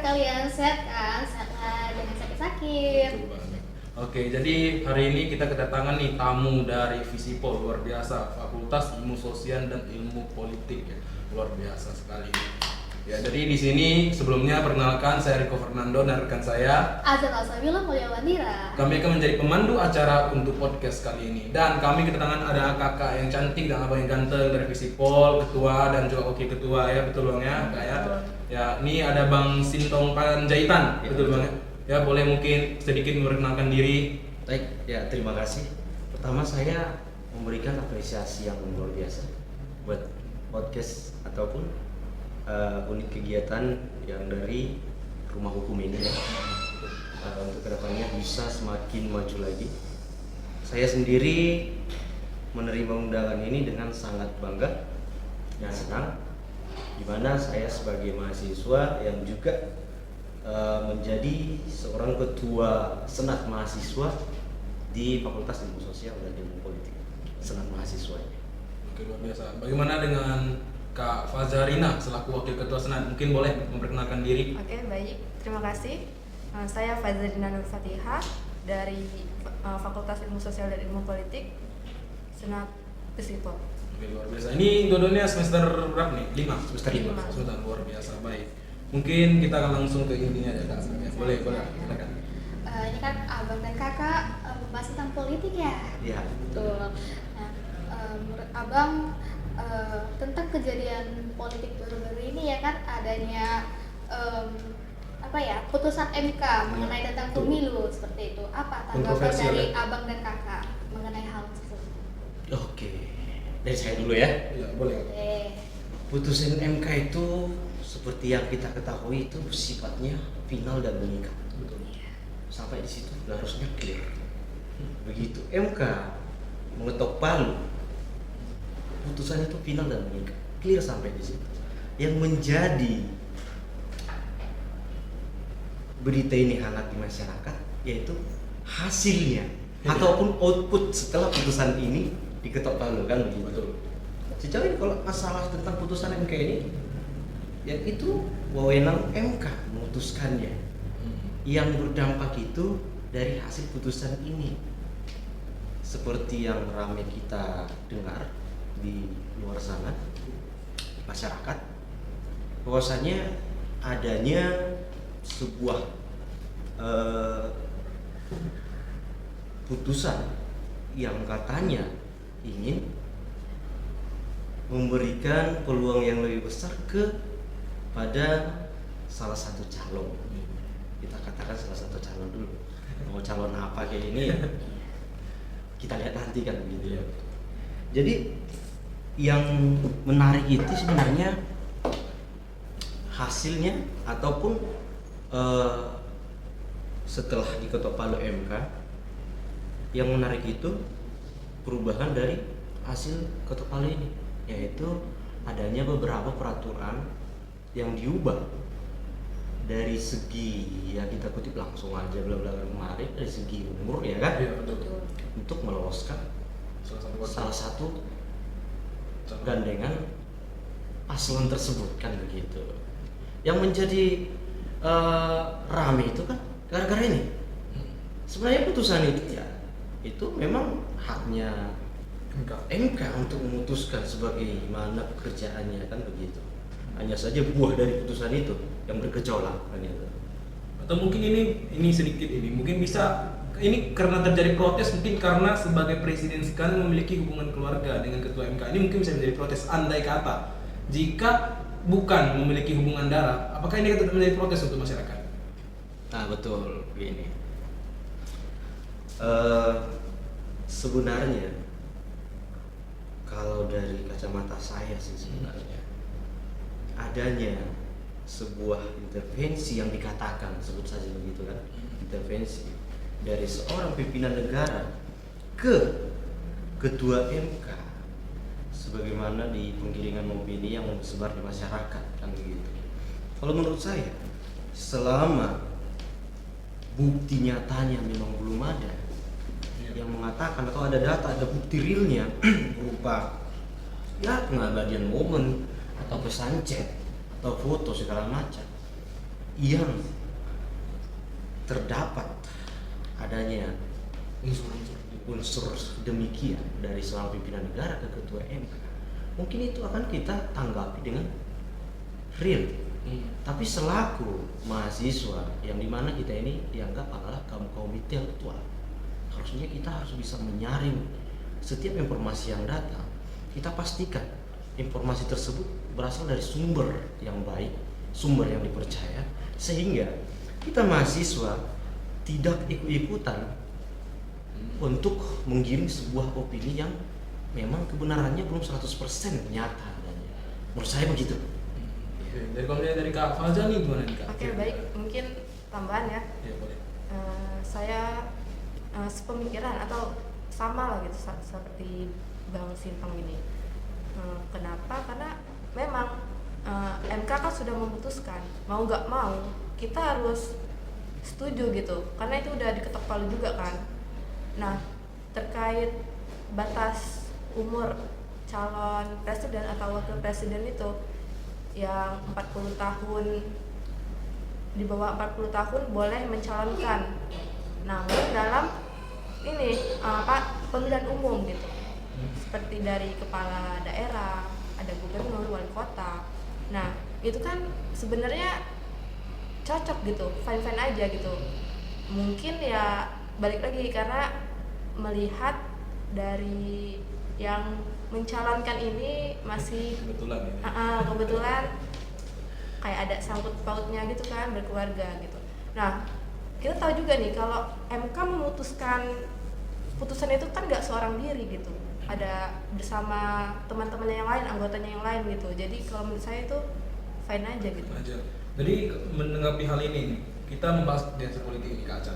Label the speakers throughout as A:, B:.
A: kalian? Sehat kan? Sehat lah, jangan sakit-sakit.
B: Betul banget. Oke, jadi hari ini kita kedatangan nih tamu dari Visipol, luar biasa, Fakultas Ilmu Sosial dan Ilmu Politik ya. Luar biasa sekali. Ya, jadi di sini sebelumnya perkenalkan saya Rico Fernando dan rekan saya.
A: Azan Al-Sabila Mulia Wandira.
B: Kami akan menjadi pemandu acara untuk podcast kali ini. Dan kami kedatangan ada kakak yang cantik dan abang yang ganteng dari Visipol, ketua dan juga wakil ketua ya, betul bang ya, kak ya. Ya, ini ada Bang Sintong Panjaitan,
C: Ya,
B: betul bang ya. Ya, boleh mungkin sedikit memperkenalkan diri.
C: Baik, ya terima kasih. Pertama saya memberikan apresiasi yang luar biasa buat podcast ataupun unit kegiatan yang dari rumah hukum ini ya. Untuk kedepannya bisa semakin maju lagi. Saya sendiri menerima undangan ini dengan sangat bangga dan senang, di mana saya sebagai mahasiswa yang juga menjadi seorang ketua senat mahasiswa di Fakultas Ilmu Sosial dan Ilmu Politik, senat mahasiswanya.
B: Oke, luar biasa. Bagaimana dengan Kak Fazarina selaku wakil ketua senat? Mungkin boleh memperkenalkan diri.
D: Oke, baik. Terima kasih. Saya Fazarina Nur Fatihah dari Fakultas Ilmu Sosial dan Ilmu Politik, Senat Visipol.
B: Oke, luar biasa. Ini dua-duanya semester berapa nih? 5?
C: Semester 5.
B: Semester luar biasa, baik. Mungkin kita akan langsung ke intinya aja Kak. Ya, boleh, silakan.
A: Ini kan abang dan kakak membahas tentang politik ya?
C: Ya.
A: Betul. Nah, menurut abang tentang kejadian politik baru-baru ini ya kan adanya putusan MK mengenai tentang pemilu seperti itu. Apa tanggapan
B: Kontroversial
A: dari
B: ya?
A: abang dan kakak mengenai hal tersebut?
C: Oke, dari saya dulu ya.
B: Ya, boleh.
C: Putusan MK itu seperti yang kita ketahui itu sifatnya final dan mengikat.
B: Betul.
C: Sampai di situ harusnya clear. Begitu MK mengetok palu, putusan itu final dan mengikat, clear sampai di situ. Yang menjadi berita ini hangat di masyarakat yaitu hasilnya ataupun output setelah putusan ini diketok palu kan begitu.
B: Betul.
C: Sejauh ini kalau masalah tentang putusan MK ini, ya itu wewenang MK memutuskannya. Yang berdampak itu dari hasil putusan ini, seperti yang ramai kita dengar di luar sana, masyarakat, bahwasanya adanya sebuah putusan yang katanya ingin memberikan peluang yang lebih besar kepada salah satu calon. Kita katakan salah satu calon dulu. Mau calon apa kayak ini ya kita lihat nanti kan begitu ya. Jadi yang menarik itu sebenarnya hasilnya ataupun setelah diketok palu MK, yang menarik itu perubahan dari hasil ketok palu ini, yaitu adanya beberapa peraturan yang diubah dari segi, ya kita kutip langsung aja bla bla kemarin, dari segi umur ya kan,
B: Iya, betul.
C: untuk meloloskan salah satu
B: Calon.
C: gandengan paslon tersebut kan begitu. Yang menjadi rame itu kan gara-gara ini. Sebenarnya putusan itu ya itu memang haknya MK untuk memutuskan sebagaimana pekerjaannya kan begitu. Hanya saja buah dari putusan itu yang bergejolak kan itu.
B: Atau mungkin ini sedikit ini mungkin bisa ini karena terjadi protes, mungkin karena sebagai presiden sekarang memiliki hubungan keluarga dengan ketua MK, ini mungkin bisa menjadi protes. Andai kata jika bukan memiliki hubungan darah, apakah ini tetap menjadi protes untuk masyarakat?
C: Nah betul begini. Sebenarnya kalau dari kacamata saya sih sebenarnya adanya sebuah intervensi yang dikatakan, sebut saja begitu kan, intervensi dari seorang pimpinan negara ke ketua MK sebagaimana di penggiringan opini yang tersebar di masyarakat kan begitu. Kalau menurut saya selama bukti nyatanya memang belum ada yang mengatakan atau ada data, ada bukti realnya berupa ya pengabadian momen atau pesan chat atau foto segala macam, yang terdapat adanya unsur demikian dari seorang pimpinan negara ke ketua MK, mungkin itu akan kita tanggapi dengan real. Tapi selaku mahasiswa yang dimana kita ini dianggap adalah kaum intelektual, harusnya kita harus bisa menyaring setiap informasi yang datang. Kita pastikan informasi tersebut berasal dari sumber yang baik, sumber yang dipercaya, sehingga kita mahasiswa tidak ikut-ikutan untuk menggiring sebuah opini yang memang kebenarannya belum 100% nyata adanya. Menurut saya begitu.
B: Dari kalau dari Kak Faza nih gimana nih Kak?
D: Oke, baik, mungkin tambahan ya.
B: Ya boleh.
D: Saya sepemikiran atau sama lah gitu seperti Bang Sintong ini. Kenapa? Karena memang MK kan sudah memutuskan, mau nggak mau kita harus setuju gitu, karena itu udah diketok palu juga kan. Nah, terkait batas umur calon presiden atau wakil presiden itu yang 40 tahun, di bawah 40 tahun boleh mencalonkan, namun dalam ini pemilihan umum gitu, seperti dari kepala daerah, ada gubernur, wali kota. Nah, itu kan sebenarnya cocok gitu, fine aja gitu. Mungkin ya balik lagi karena melihat dari yang mencalonkan ini masih kebetulan kayak ada sangkut pautnya gitu kan, berkeluarga gitu. Nah, kita tahu juga nih kalau MK memutuskan putusan itu kan nggak seorang diri gitu, ada bersama teman-temannya yang lain, anggotanya yang lain gitu. Jadi kalau menurut saya itu fine aja gitu.
B: Jadi menanggapi hal ini, kita membahas dinasti politik ini Kak Aca.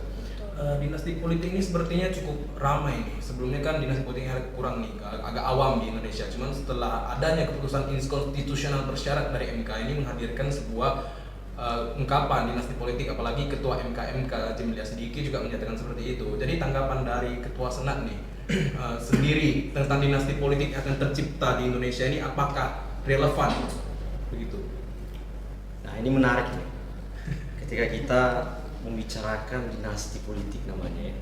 B: Dinasti politik ini sepertinya cukup ramai nih. Sebelumnya kan dinasti politik agak kurang nih, agak awam di Indonesia. Cuman setelah adanya keputusan inkonstitusional bersyarat dari MK ini menghadirkan sebuah ungkapan dinasti politik, apalagi ketua MK Jemilia Sidiki juga menyatakan seperti itu. Jadi tanggapan dari ketua Senat nih sendiri tentang dinasti politik yang akan tercipta di Indonesia ini apakah relevan begitu?
C: Nah, ini menarik nih. Ketika kita membicarakan dinasti politik namanya ya.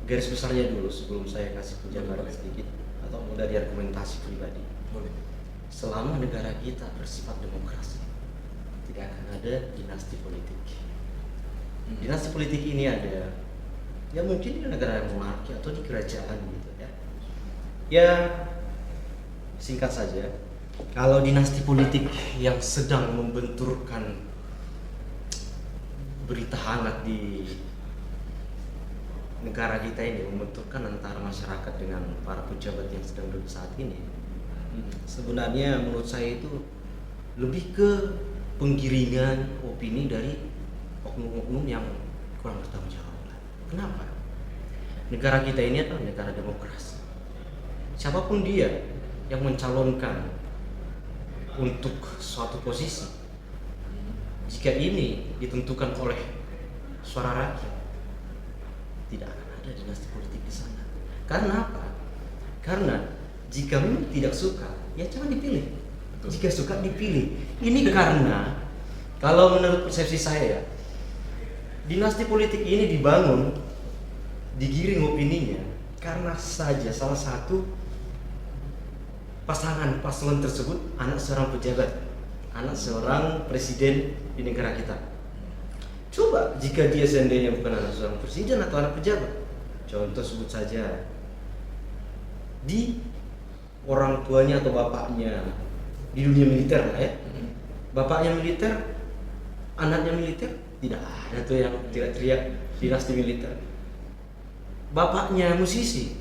C: Garis besarnya dulu sebelum saya kasih penjabaran sedikit atau dari argumentasi pribadi.
B: Boleh.
C: Selama negara kita bersifat demokrasi, tidak akan ada dinasti politik. Dinasti politik ini ada, ya mungkin di negara yang monarki atau di kerajaan gitu ya. Ya singkat saja, kalau dinasti politik yang sedang membenturkan berita hangat di negara kita ini, membenturkan antara masyarakat dengan para pejabat yang sedang duduk saat ini, sebenarnya menurut saya itu lebih ke penggiringan opini dari oknum-oknum yang kurang bertanggung jawab. Kenapa? Negara kita ini adalah negara demokrasi. Siapapun dia yang mencalonkan untuk suatu posisi, jika ini ditentukan oleh suara rakyat, tidak akan ada dinasti politik di sana. Karena apa? Karena jika memang tidak suka, ya jangan dipilih.
B: Betul.
C: Jika suka dipilih. Ini karena kalau menurut persepsi saya, dinasti politik ini dibangun, digiring opininya karena saja salah satu paslon tersebut anak seorang pejabat, anak seorang presiden di negara kita. Coba jika dia seandainya bukan anak seorang presiden atau anak pejabat, contoh sebut saja di orang tuanya atau bapaknya di dunia militer lah ya, bapaknya militer, anaknya militer, tidak ada tuh yang teriak-teriak dinasti militer. Bapaknya musisi,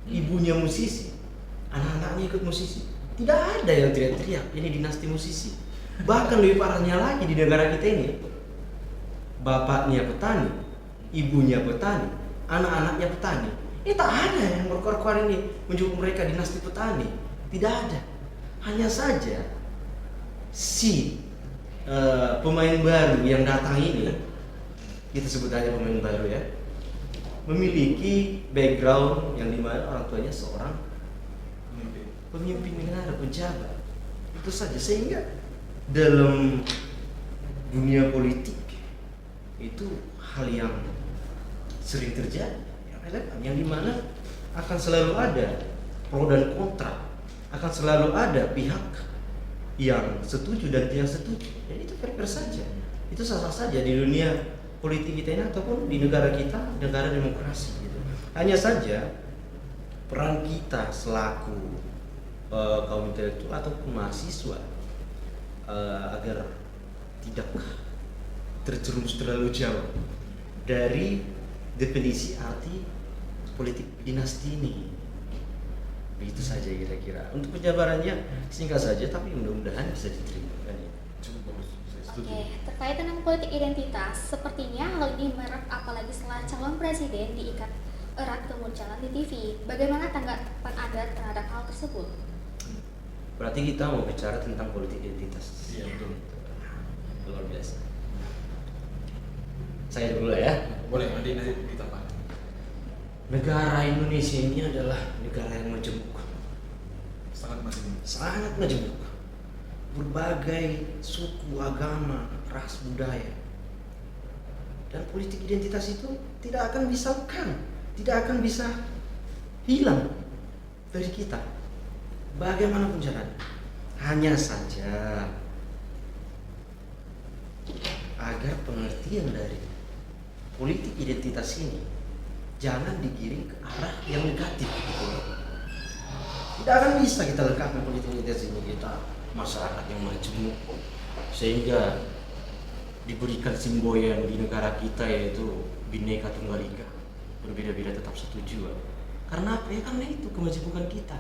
C: ibunya musisi, anak-anaknya ikut musisi, tidak ada yang teriak-teriak ini dinasti musisi. Bahkan lebih parahnya lagi di negara kita ini, bapaknya petani, ibunya petani, anak-anaknya petani, ini tak ada yang berkoar-koar ini menyebut mereka dinasti petani. Tidak ada. Hanya saja si pemain baru yang datang ini, kita sebut aja pemain baru ya, memiliki background yang dimana orang tuanya seorang pemimpin negara, pejabat. Itu saja, sehingga dalam dunia politik itu hal yang sering terjadi, yang relevan, yang dimana akan selalu ada pro dan kontra, akan selalu ada pihak yang setuju dan tidak setuju. Dan itu fair-fair saja, itu sah-sah saja di dunia politik kita ini ataupun di negara kita, negara demokrasi gitu. Hanya saja peran kita selaku kaum intelektual ataupun mahasiswa agar tidak terjerumus terlalu jauh dari definisi arti politik dinasti ini. Begitu saja kira-kira. Untuk penjabarannya singkat saja, tapi mudah-mudahan bisa diterima kan ya.
B: Cukup bagus, saya setuju.
A: Oke, terkait dengan politik identitas, sepertinya hal ini marak apalagi setelah calon presiden diikat erat kemunculan di TV. Bagaimana tanggapan Anda terhadap hal tersebut?
C: Berarti kita mau bicara tentang politik identitas.
B: Iya betul.
C: Luar biasa. Saya dulu ya.
B: Boleh nanti ditambah.
C: Negara Indonesia ini adalah negara yang majemuk, sangat majemuk. Berbagai suku, agama, ras, budaya. Dan politik identitas itu tidak akan bisa lekang, tidak akan bisa hilang dari kita. Bagaimanapun caranya. Hanya saja agar pengertian dari politik identitas ini jangan digiring ke arah yang negatif gitu. Tidak akan bisa kita lekangkan politik identitas ini, kita masyarakat yang majemuk sehingga diberikan semboyan di negara kita yaitu Bhinneka Tunggal Ika, berbeda-beda tetap satu jua. Karena apa ya? Karena itu kemajemukan kita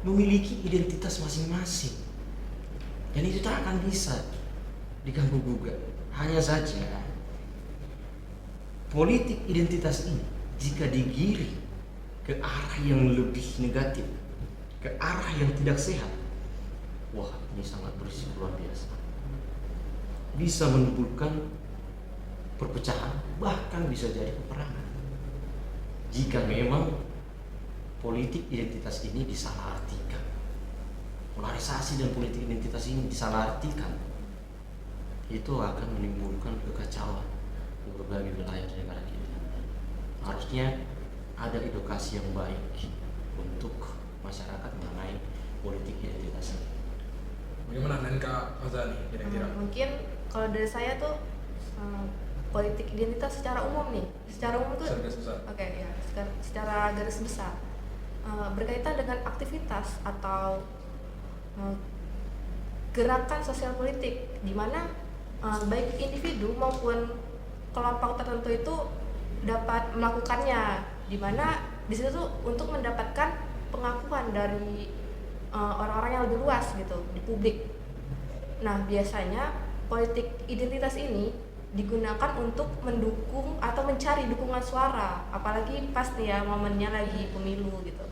C: memiliki identitas masing-masing dan itu tak akan bisa diganggu gugat. Hanya saja politik identitas ini jika digiring ke arah yang lebih negatif, ke arah yang tidak sehat, wah ini sangat berisiko luar biasa. Bisa menimbulkan perpecahan, bahkan bisa jadi peperangan. Jika memang politik identitas ini disalahartikan, polarisasi dan politik identitas ini disalahartikan, itu akan menimbulkan kekacauan di berbagai wilayah di negara kita. Harusnya ada edukasi yang baik untuk masyarakat mengenai politik identitas ini.
B: Bagaimana dengan Kak Azani kira-kira?
D: Mungkin kalau dari saya tuh politik identitas secara umum nih, secara umum tuh oke ya, secara garis besar berkaitan dengan aktivitas atau gerakan sosial politik di mana baik individu maupun kelompok tertentu itu dapat melakukannya, di mana di situ tuh untuk mendapatkan pengakuan dari orang-orang yang lebih luas gitu di publik. Nah, biasanya politik identitas ini digunakan untuk mendukung atau mencari dukungan suara, apalagi pas nih ya momennya lagi pemilu gitu.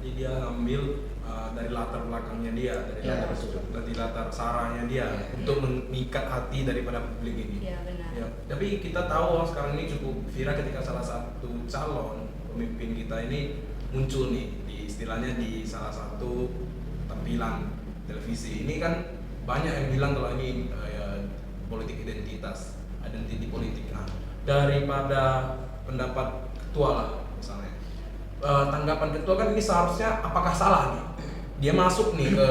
B: Jadi dia ngambil dari latar belakangnya dia, dari latar saranya dia untuk mengikat hati daripada publik ini.
D: Iya benar.
B: Ya, tapi kita tahu sekarang ini cukup viral ketika salah satu calon pemimpin kita ini muncul nih istilahnya di salah satu tampilan televisi. Ini kan banyak yang bilang kalau ini politik identitas, identity politik. Nah, daripada pendapat ketua lah misalnya, tanggapan ketua kan ini seharusnya apakah salah nih? Dia masuk nih ke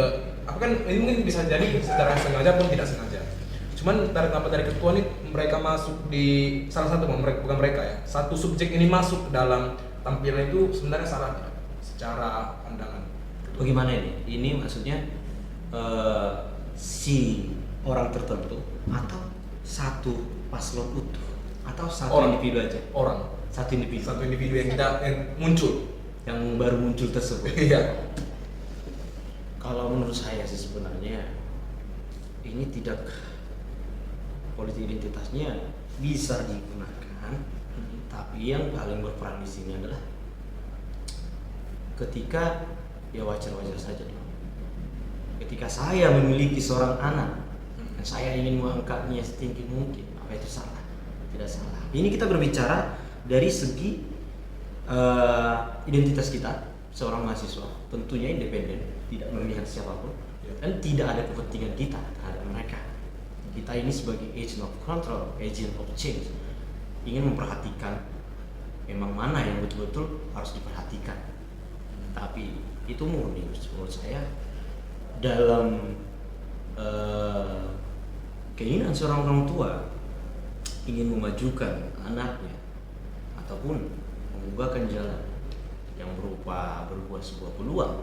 B: apa kan ini mungkin bisa jadi secara sengaja pun tidak sengaja. Cuman tanggapan dari ketua nih mereka masuk di salah satu bukan mereka ya, satu subjek ini masuk dalam tampilan itu sebenarnya salah tidak? Secara pandangan.
C: Bagaimana ini? Ini maksudnya si orang tertentu atau satu paslon utuh atau satu individu aja? Satu individu
B: yang muncul,
C: yang baru muncul tersebut.
B: Iya.
C: Kalau menurut saya sih sebenarnya ini tidak, politik identitasnya bisa digunakan, tapi yang paling berperan di sini adalah ketika ya wajar-wajar saja dong. Ketika saya memiliki seorang anak dan saya ingin mengangkatnya setinggi mungkin, apa itu salah? Tidak salah. Ini kita berbicara dari segi identitas kita seorang mahasiswa, tentunya independen, tidak memihak siapapun. Dan tidak ada kepentingan kita terhadap mereka. Kita ini sebagai agent of control, agent of change, ingin memperhatikan memang mana yang betul-betul harus diperhatikan. Tapi itu murni menurut saya dalam keinginan seorang orang tua ingin memajukan anaknya ataupun membukakan jalan yang berupa berbuah sebuah peluang.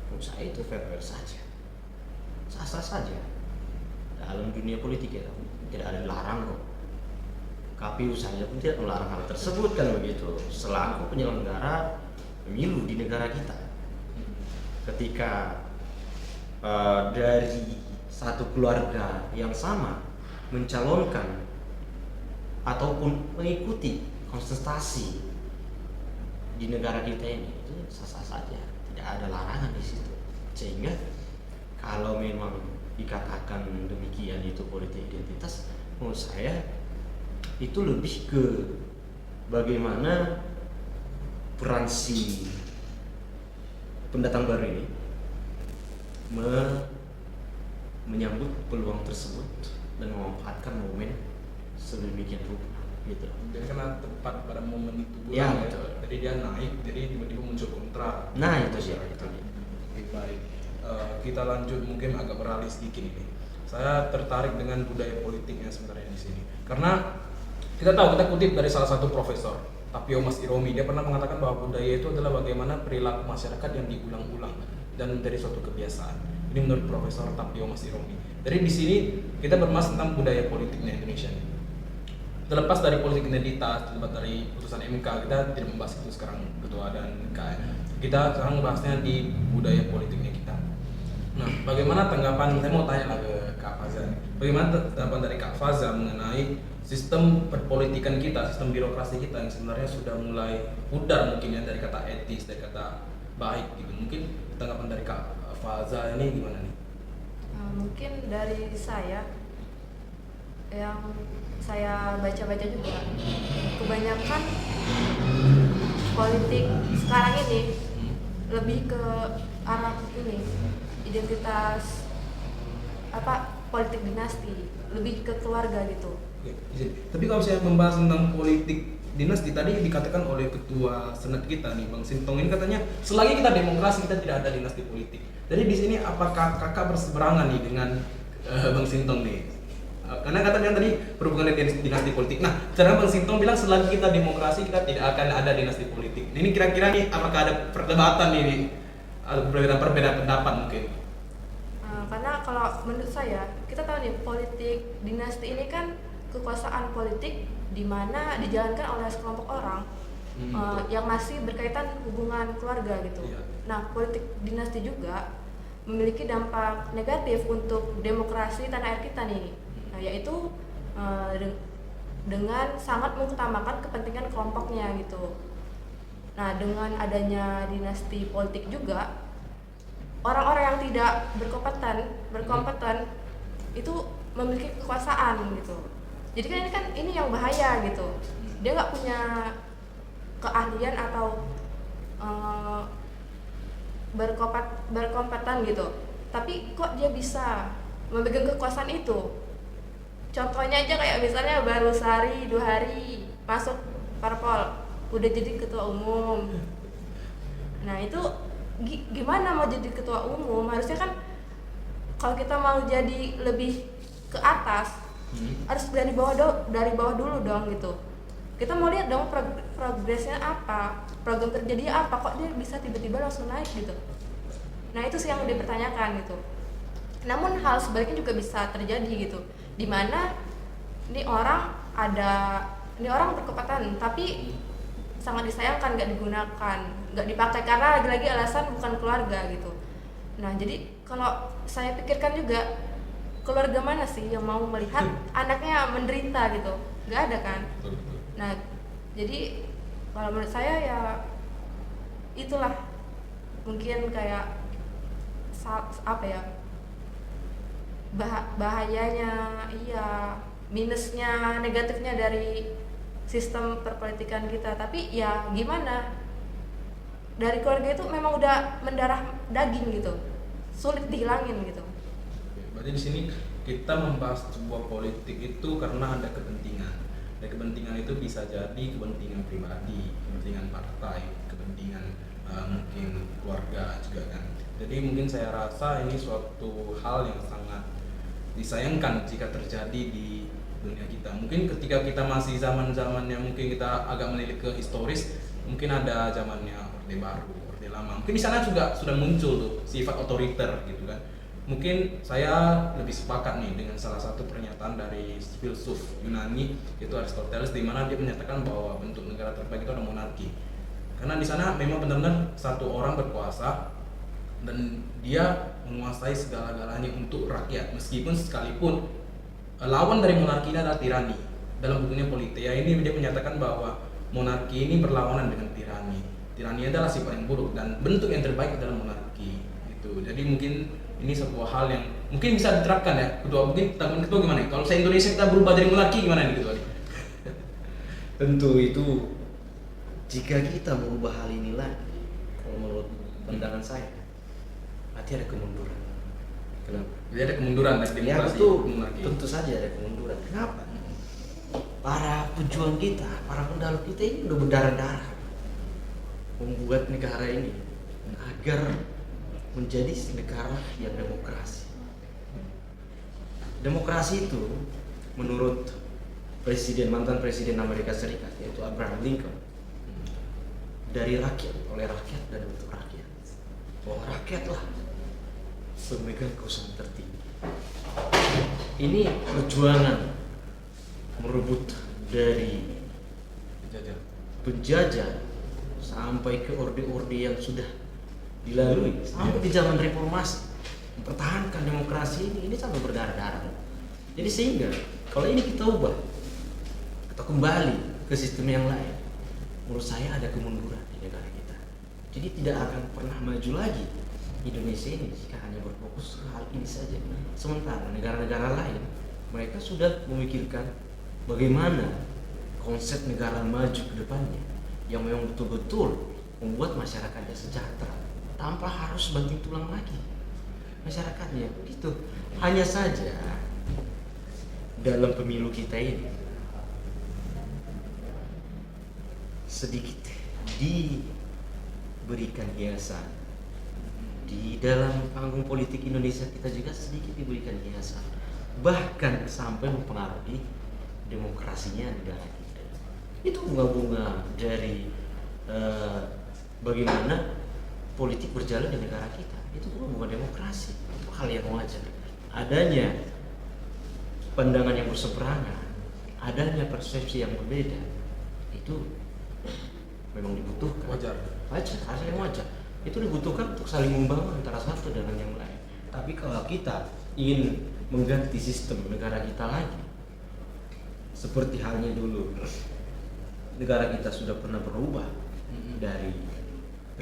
C: Menurut saya itu fair-fair saja, sah-sah saja. Dalam dunia politik ya tidak ada dilarang kok. KPU saja pun tidak melarang hal tersebut kan begitu. Selaku penyelenggara pemilu di negara kita, ketika dari satu keluarga yang sama mencalonkan ataupun mengikuti kontestasi di negara kita ini, itu sah-sah saja, tidak ada larangan di situ. Sehingga kalau memang dikatakan demikian itu politik identitas, menurut saya itu lebih ke bagaimana peran si pendatang baru ini menyambut peluang tersebut dan memanfaatkan momen sedemikian rupa gitu.
B: Jadi karena tepat pada momen itu pula
C: Ya, betul.
B: jadi dia naik, jadi tiba-tiba muncul kontra.
C: Nah itu sih.
B: Oke, baik. Kita lanjut, mungkin agak beralih sedikit ini. Saya tertarik dengan budaya politiknya sebenarnya di sini. Karena kita tahu, kita kutip dari salah satu profesor, Tapio Mas Iromi, dia pernah mengatakan bahwa budaya itu adalah bagaimana perilaku masyarakat yang diulang-ulang dan menjadi suatu kebiasaan. Ini menurut Profesor Tapio Mas Iromi. Jadi di sini kita bermas tentang budaya politiknya Indonesia ini. Terlepas dari politik identitas, terlepas dari putusan MK, kita tidak membahas itu sekarang, ketua dan KM. Kita sekarang membahasnya di budaya politiknya kita. Nah, bagaimana tanggapan, saya mau tanya lah ke Kak Faza nih. Bagaimana tanggapan dari Kak Faza mengenai sistem perpolitikan kita, sistem birokrasi kita yang sebenarnya sudah mulai pudar mungkin ya, dari kata etis, dari kata baik gitu. Mungkin tanggapan dari Kak Faza ini gimana nih?
D: Mungkin dari saya yang saya baca-baca juga, kebanyakan politik sekarang ini lebih ke arah ini identitas politik dinasti, lebih ke keluarga gitu.
B: Oke, tapi kalau saya membahas tentang politik dinasti, tadi dikatakan oleh ketua senat kita nih Bang Sintong ini, katanya selagi kita demokrasi kita tidak ada dinasti politik. Jadi di sini apakah kakak berseberangan nih dengan Bang Sintong nih? Karena katanya tadi berhubungan dengan dinasti politik. Nah, sedangkan Bang Sintong bilang selagi kita demokrasi kita tidak akan ada dinasti politik. Ini kira-kira nih apakah ada perdebatan ini, perbedaan pendapat mungkin?
D: Karena kalau menurut saya, kita tahu nih politik dinasti ini kan kekuasaan politik di mana dijalankan oleh sekelompok orang yang masih berkaitan hubungan keluarga gitu.
B: Iya.
D: Nah, politik dinasti juga memiliki dampak negatif untuk demokrasi tanah air kita nih. Nah, yaitu dengan sangat mengutamakan kepentingan kelompoknya gitu. Nah, dengan adanya dinasti politik juga, orang-orang yang tidak berkompeten itu memiliki kekuasaan gitu. Jadi kan ini yang bahaya gitu. Dia nggak punya keahlian atau berkompeten gitu. Tapi kok dia bisa memegang kekuasaan itu? Contohnya aja kayak misalnya baru sehari 2 hari masuk parpol udah jadi ketua umum. Nah itu gimana mau jadi ketua umum? Harusnya kan kalau kita mau jadi lebih ke atas harus dari bawah dulu dong gitu. Kita mau lihat dong progresnya apa, program kerjanya apa, kok dia bisa tiba-tiba langsung naik gitu. Nah itu sih yang dipertanyakan gitu. Namun hal sebaliknya juga bisa terjadi gitu, dimana ini orang berkompeten tapi sangat disayangkan nggak digunakan, nggak dipakai karena lagi-lagi alasan bukan keluarga gitu. Nah jadi kalau saya pikirkan juga, keluarga mana sih yang mau melihat anaknya menderita gitu? Nggak ada kan? Nah jadi kalau menurut saya ya itulah mungkin kayak bahayanya, minusnya, negatifnya dari sistem perpolitikan kita. Tapi ya gimana, dari keluarga itu memang udah mendarah daging gitu, sulit dihilangin gitu.
B: Oke, berarti di sini kita membahas sebuah politik itu karena ada kepentingan. Dan kepentingan itu bisa jadi kepentingan pribadi, kepentingan partai, kepentingan mungkin keluarga juga kan. Jadi mungkin saya rasa ini suatu hal yang sangat disayangkan jika terjadi di dunia kita. Mungkin ketika kita masih zaman-zamannya mungkin kita agak melirik ke historis, mungkin ada zamannya Orde Baru, Orde Lama. Mungkin di sana juga sudah muncul tuh sifat otoriter gitu kan. Mungkin saya lebih sepakat nih dengan salah satu pernyataan dari filsuf Yunani yaitu Aristoteles, di mana dia menyatakan bahwa bentuk negara terbaik itu adalah monarki. Karena di sana memang benar-benar satu orang berkuasa dan dia menguasai segala-galanya untuk rakyat, meskipun sekalipun lawan dari monarki ini adalah tirani. Dalam bukunya Politeia ini dia menyatakan bahwa monarki ini berlawanan dengan tirani. Tirani adalah sifat yang buruk dan bentuk yang terbaik adalah monarki. Gitu. Jadi mungkin ini sebuah hal yang mungkin bisa diterapkan ya. Ketua, mungkin tanggapan ketua gimana? Kalau saya Indonesia kita berubah dari monarki gimana nih ketua?
C: Tentu itu jika kita merubah hal ini lagi, kalau menurut pandangan saya, berarti ada kemunduran. Kenapa?
B: Jadi ada kemunduran dari
C: Ya
B: demokrasi
C: betul,
B: monarki.
C: tentu saja ada kemunduran. Kenapa? Para pejuang kita, para pendahulu kita ini udah berdarah-darah membuat negara ini agar menjadi negara yang demokrasi. Demokrasi itu menurut mantan presiden Amerika Serikat yaitu Abraham Lincoln, dari rakyat, oleh rakyat dan untuk rakyat. Bahwa rakyatlah pemegang kekuasaan tertinggi. Ini perjuangan merebut dari penjajah sampai ke orde-orde yang sudah dilalui sampai di zaman reformasi, mempertahankan demokrasi ini sampai berdarah-darah. Jadi sehingga kalau ini kita ubah atau kembali ke sistem yang lain, menurut saya ada kemunduran di negara kita. Jadi tidak akan pernah maju lagi Indonesia ini jika hanya berfokus ke hal ini saja. Sementara negara-negara lain mereka sudah memikirkan bagaimana konsep negara maju ke depannya yang memang betul-betul membuat masyarakatnya sejahtera tanpa harus banting tulang lagi masyarakatnya begitu. Hanya saja dalam pemilu kita ini sedikit diberikan hiasan. Di dalam panggung politik Indonesia kita juga sedikit diberikan hiasan, bahkan sampai mempengaruhi demokrasinya negara kita. Itu bunga-bunga dari bagaimana politik berjalan di negara kita. Itu bunga demokrasi, itu hal yang wajar. Adanya pandangan yang berseberangan, adanya persepsi yang berbeda, itu memang dibutuhkan.
B: Wajar,
C: hal yang wajar. Itu dibutuhkan untuk saling membangun antara satu dengan yang lain. Tapi kalau kita ingin mengganti sistem negara kita lagi, seperti halnya dulu negara kita sudah pernah berubah dari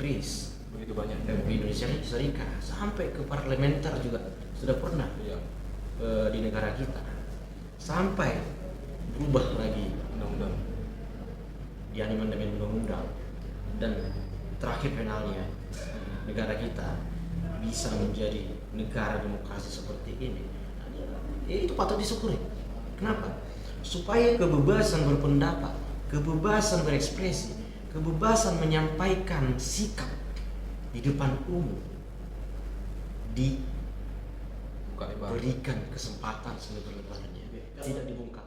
C: RIS
B: begitu banyak.
C: Indonesia Serikat sampai ke parlementer juga sudah pernah
B: Iya.
C: Di negara kita, sampai berubah lagi
B: Undang-undang.
C: di amandemen undang-undang, dan terakhir finalnya negara kita bisa menjadi negara demokrasi seperti ini. Itu patut disyukuri. Kenapa? Supaya kebebasan berpendapat, kebebasan berekspresi, kebebasan menyampaikan sikap di depan umum diberikan kesempatan selebar-lebarnya, tidak dibungkam.